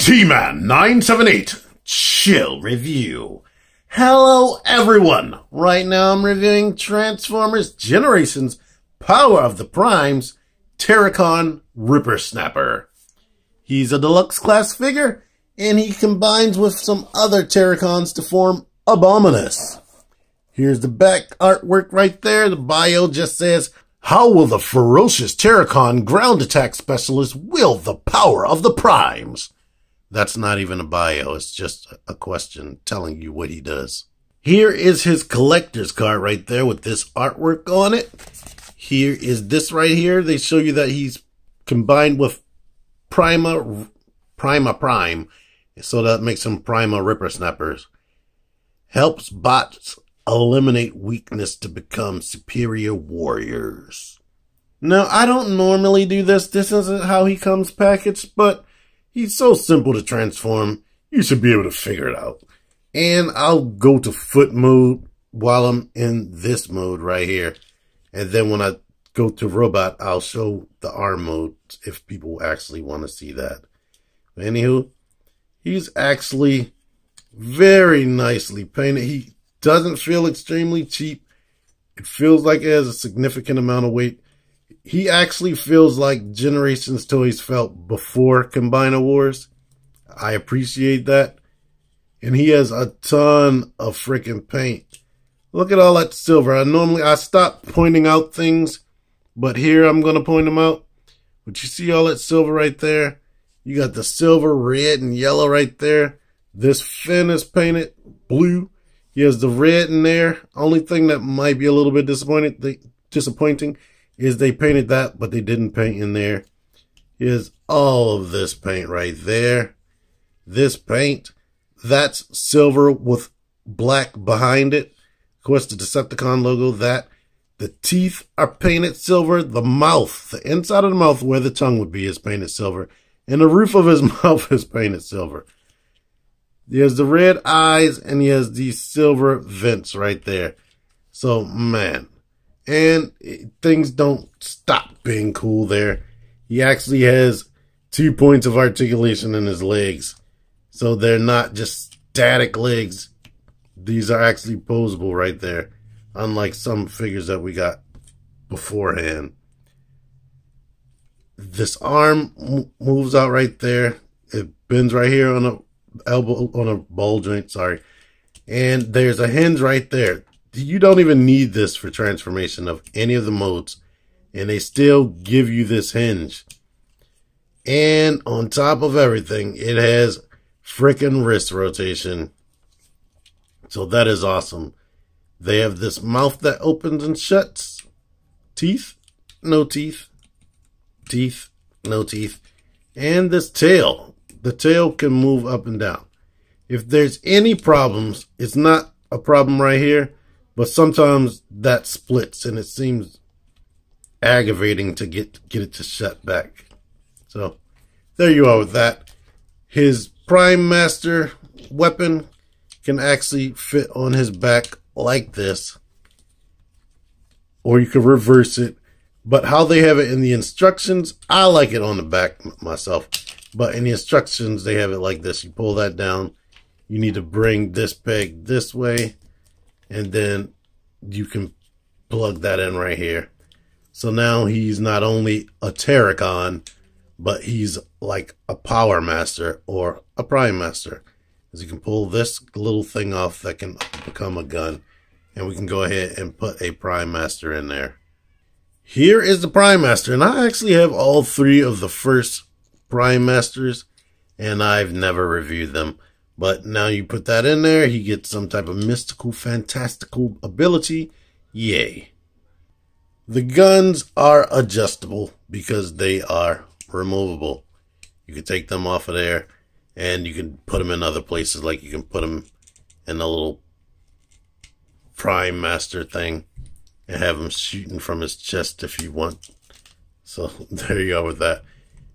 T-Man 978 Chill Review. Hello everyone. Right now I'm reviewing Transformers Generations Power of the Primes Terrorcon Rippersnapper. He's a deluxe class figure and he combines with some other Terrorcons to form Abominus. Here's the back artwork right there. The bio just says, "How will the ferocious Terrorcon ground attack specialist wield the power of the primes?" That's not even a bio. It's just a question telling you what he does. Here is his collector's card right there with this artwork on it. Here is this right here. They show you that he's combined with Prima Prime. So that makes him Prima Rippersnappers. Helps bots eliminate weakness to become superior warriors. Now, I don't normally do this. This isn't how he comes packaged, but he's so simple to transform, you should be able to figure it out. And I'll go to foot mode while I'm in this mode right here. And then when I go to robot, I'll show the arm mode if people actually want to see that. But anywho, he's actually very nicely painted. He doesn't feel extremely cheap. It feels like it has a significant amount of weight. He actually feels like Generations toys felt before Combiner Wars. I appreciate that. And he has a ton of freaking paint. Look at all that silver. I stop pointing out things, but here I'm going to point them out. But you see all that silver right there? You got the silver, red, and yellow right there. This fin is painted blue. He has the red in there. Only thing that might be a little bit disappointing is they painted that, but they didn't paint in there. Here's all of this paint right there. This paint, that's silver with black behind it. Of course, the Decepticon logo, that. The teeth are painted silver. The mouth, the inside of the mouth where the tongue would be is painted silver. And the roof of his mouth is painted silver. He has the red eyes and he has these silver vents right there. So, man. And things don't stop being cool there. He actually has 2 points of articulation in his legs. So they're not just static legs. These are actually posable right there. Unlike some figures that we got beforehand. This arm moves out right there. It bends right here on a elbow, on a ball joint, sorry. And there's a hinge right there. You don't even need this for transformation of any of the modes. And they still give you this hinge. And on top of everything, it has frickin' wrist rotation. So that is awesome. They have this mouth that opens and shuts. Teeth, no teeth. Teeth, no teeth. And this tail. The tail can move up and down. If there's any problems, it's not a problem right here. But sometimes that splits and it seems aggravating to get it to shut back. So there you are with that. His Prime Master weapon can actually fit on his back like this. Or you can reverse it. But how they have it in the instructions, I like it on the back myself. But in the instructions, they have it like this. You pull that down. You need to bring this peg this way. And then you can plug that in right here. So now he's not only a Terrorcon, but he's like a Power Master or a Prime Master. As you can pull this little thing off that can become a gun. And we can go ahead and put a Prime Master in there. Here is the Prime Master. And I actually have all 3 of the first Prime Masters. And I've never reviewed them. But now you put that in there, he gets some type of mystical, fantastical ability. Yay. The guns are adjustable because they are removable. You can take them off of there and you can put them in other places. Like you can put them in a little Prime Master thing and have him shooting from his chest if you want. So there you are with that.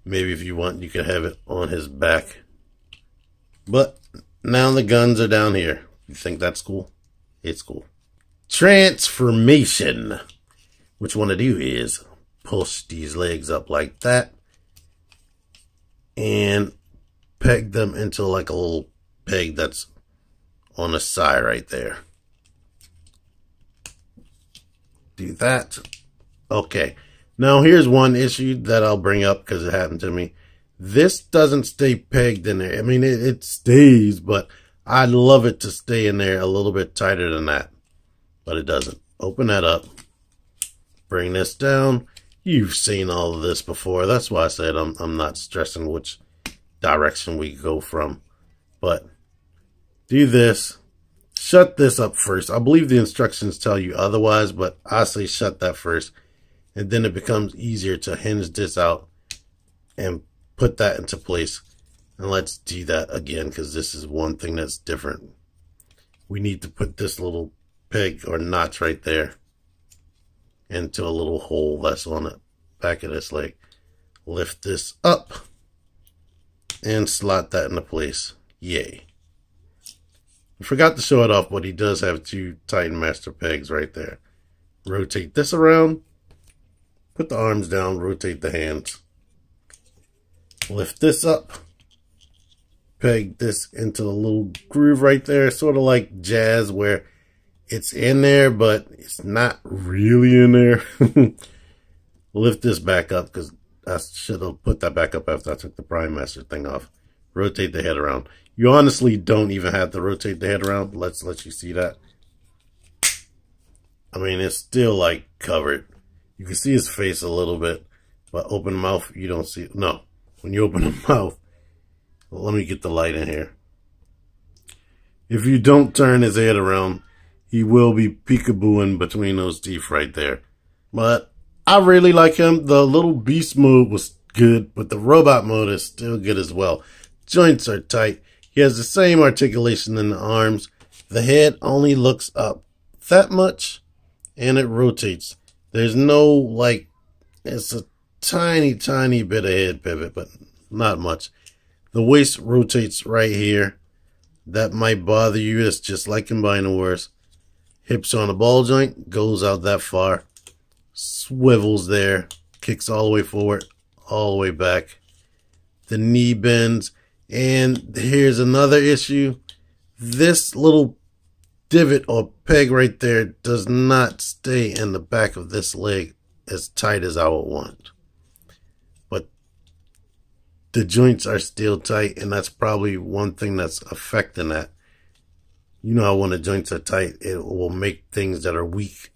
Maybe if you want, you can have it on his back. But now the guns are down here. You think that's cool? It's cool. Transformation. What you want to do is push these legs up like that. And peg them into like a little peg that's on the side right there. Do that. Okay. Now here's one issue that I'll bring up because it happened to me. This doesn't stay pegged in there. I mean, it stays, but I'd love it to stay in there a little bit tighter than that. But it doesn't. Open that up. Bring this down. You've seen all of this before. That's why I said I'm not stressing which direction we go from. But do this. Shut this up first. I believe the instructions tell you otherwise, but I say shut that first. And then it becomes easier to hinge this out and put that into place. And let's do that again, because this is one thing that's different. We need to put this little peg or notch right there into a little hole that's on the back of this leg. Lift this up and slot that into place. Yay. I forgot to show it off, but he does have two Titan Master pegs right there. Rotate this around. Put the arms down. Rotate the hands. Lift this up. Peg this into the little groove right there. Sort of like jazz where it's in there, but it's not really in there. Lift this back up because I should have put that back up after I took the Prime Master thing off. Rotate the head around. You honestly don't even have to rotate the head around. Let's let you see that. I mean, it's still like covered. You can see his face a little bit, but open mouth, you don't see it. No, when you open the mouth, well, let me get the light in here. If you don't turn his head around, he will be peekabooing between those teeth right there. But I really like him. The little beast mode was good, but the robot mode is still good as well. Joints are tight. He has the same articulation in the arms. The head only looks up that much, and it rotates. There's no, like, it's a tiny, tiny bit of head pivot, but not much. The waist rotates right here. That might bother you. It's just like Combiner Wars. Hips on a ball joint, goes out that far. Swivels there. Kicks all the way forward, all the way back. The knee bends. And here's another issue. This little divot or peg right there does not stay in the back of this leg as tight as I would want. But the joints are still tight, and that's probably one thing that's affecting that. You know how when the joints are tight, it will make things that are weak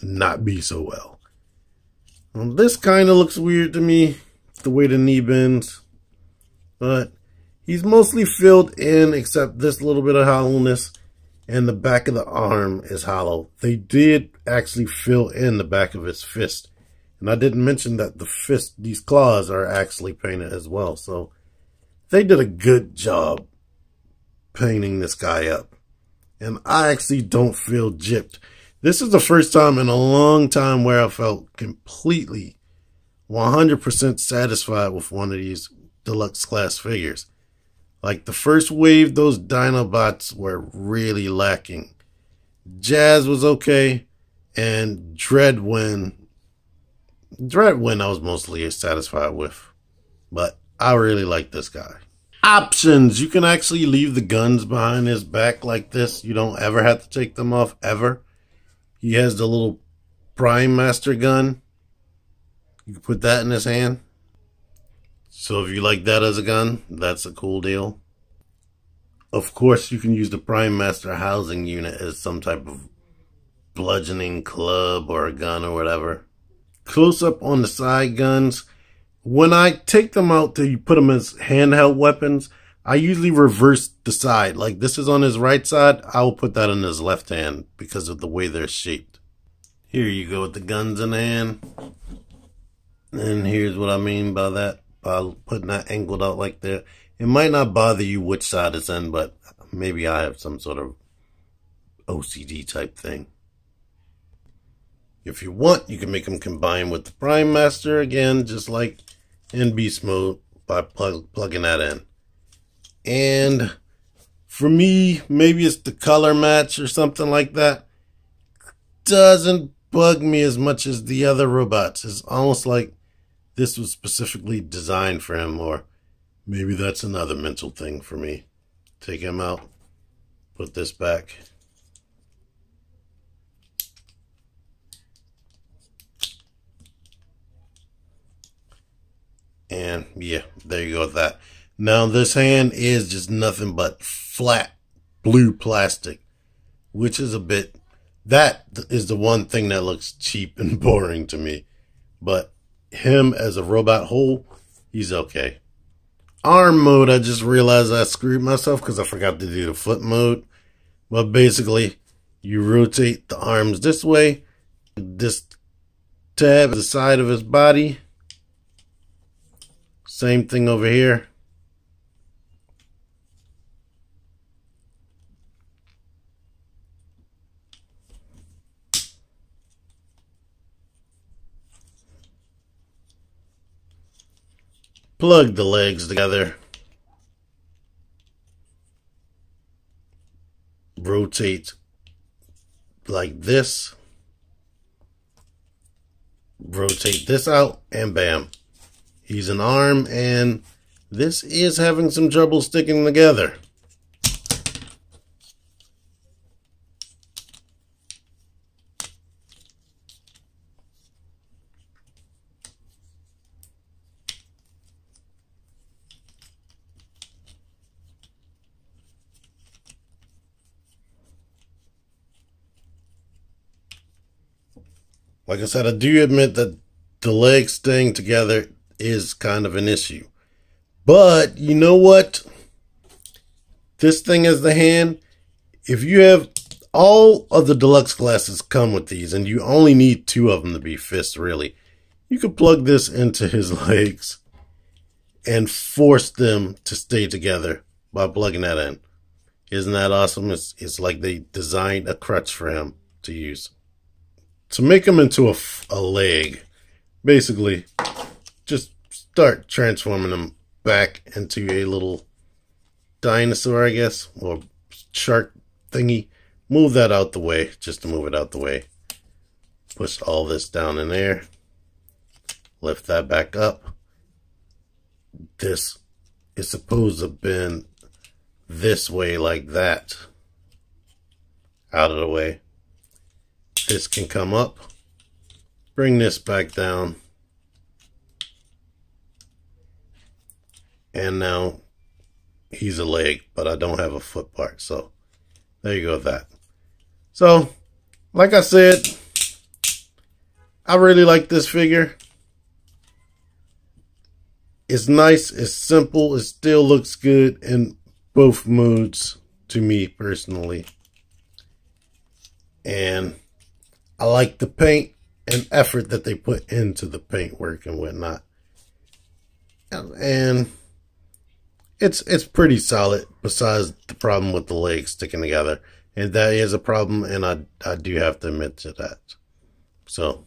not be so well. Well, this kind of looks weird to me, the way the knee bends. But he's mostly filled in except this little bit of hollowness, and the back of the arm is hollow. They did actually fill in the back of his fist. And I didn't mention that the fist, these claws are actually painted as well. So they did a good job painting this guy up. And I actually don't feel gypped. This is the first time in a long time where I felt completely 100% satisfied with one of these deluxe class figures. Like the first wave, those Dinobots were really lacking. Jazz was okay, and Dreadwind I was mostly satisfied with. But I really like this guy. Options. You can actually leave the guns behind his back like this. You don't ever have to take them off, ever. He has the little Prime Master gun. You can put that in his hand. So if you like that as a gun, that's a cool deal. Of course, you can use the Prime Master housing unit as some type of bludgeoning club or a gun or whatever. Close up on the side guns. When I take them out to put them as handheld weapons, I usually reverse the side. Like this is on his right side, I will put that in his left hand because of the way they're shaped. Here you go with the guns in hand. And here's what I mean by that. By putting that angled out like that. It might not bother you which side it's in, but maybe I have some sort of OCD type thing. If you want, you can make them combine with the Prime Master again, just like in Beast Mode by plugging that in. And for me, maybe it's the color match or something like that. Doesn't bug me as much as the other robots. It's almost like this was specifically designed for him, or Maybe that's another mental thing for me. Take him out, put this back. And yeah, there you go with that. Now this hand is just nothing but flat blue plastic, which is a bit, that is the one thing that looks cheap and boring to me. But him as a robot whole, he's okay. Arm mode, I just realized I screwed myself because I forgot to do the foot mode. But basically, you rotate the arms this way. This tab is the side of his body. Same thing over here. Plug the legs together. Rotate like this. Rotate this out and bam. He's an arm, and this is having some trouble sticking together. Like I said, I do admit that the legs staying together is kind of an issue. But you know what? This thing is the hand. If you have all of the deluxe glasses come with these, and you only need 2 of them to be fists, really. You could plug this into his legs and force them to stay together by plugging that in. Isn't that awesome? It's like they designed a crutch for him to use. To make him into a leg, basically, just start transforming him back into a little dinosaur, I guess, or shark thingy. Move that out the way, just to move it out the way. Push all this down in there. Lift that back up. This is supposed to have been this way, like that. Out of the way. This can come up. Bring this back down. And now he's a leg, but I don't have a foot part. So there you go with that. So, like I said, I really like this figure. It's nice, it's simple, it still looks good in both modes to me personally. And I like the paint and effort that they put into the paint work and whatnot. And it's pretty solid, besides the problem with the legs sticking together. And that is a problem, and I do have to admit to that. So,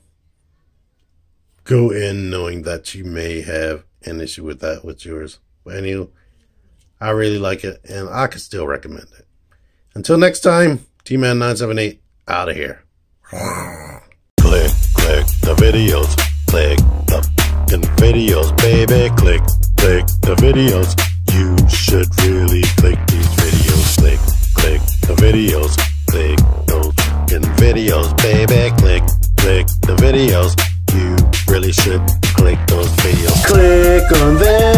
go in knowing that you may have an issue with that with yours. But anyway, I really like it, and I can still recommend it. Until next time, T-Man978 out of here. Click the videos, click the videos, baby, click the videos. You should really click these videos, click the videos, click those videos, baby, click the videos. You really should click those videos. Click on them.